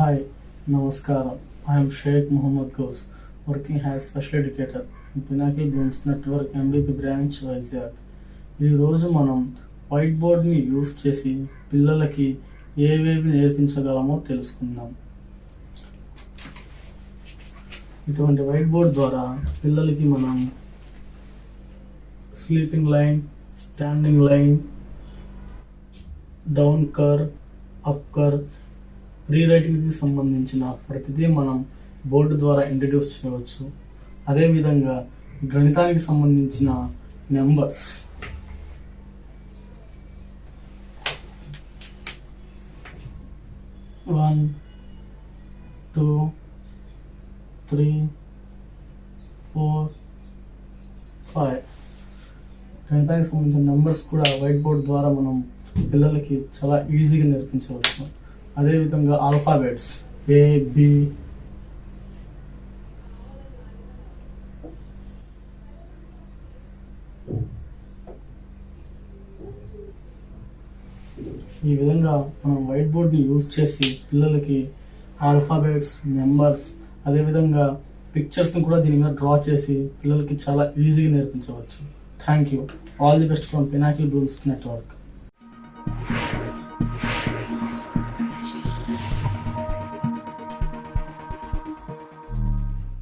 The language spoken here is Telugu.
Hi, Namaskaram. I am Sheikh Muhammad Ghosh, working as special educator in Pinnacle Blooms Network MVP branch Vizag. ఈ రోజు మనం వైట్ బోర్డ్ని యూజ్ చేసి పిల్లలకి ఏవేవి నేర్పించగలమో తెలుసుకుందాం. ఇటువంటి వైట్ బోర్డ్ ద్వారా పిల్లలకి మనం sleeping line, standing line, down కర్, అప్ కర్, ప్రీ రైటింగ్కి సంబంధించిన ప్రతిదీ మనం బోర్డు ద్వారా ఇంట్రడ్యూస్ చేయవచ్చు. అదేవిధంగా గణితానికి సంబంధించిన నెంబర్స్, వన్, 2, 3, 4, 5 గణితానికి సంబంధించిన నెంబర్స్ కూడా వైట్ బోర్డ్ ద్వారా మనం పిల్లలకి చాలా ఈజీగా నేర్పించవచ్చు. అదేవిధంగా ఆల్ఫాబెట్స్ ఏ, బి, ఈ విధంగా మనం వైట్ బోర్డ్ని యూజ్ చేసి పిల్లలకి ఆల్ఫాబెట్స్, నెంబర్స్, అదేవిధంగా పిక్చర్స్ని కూడా దీని మీద డ్రా చేసి పిల్లలకి చాలా ఈజీగా నేర్పించవచ్చు. Thank you. All the best from Pinnacle Blooms network.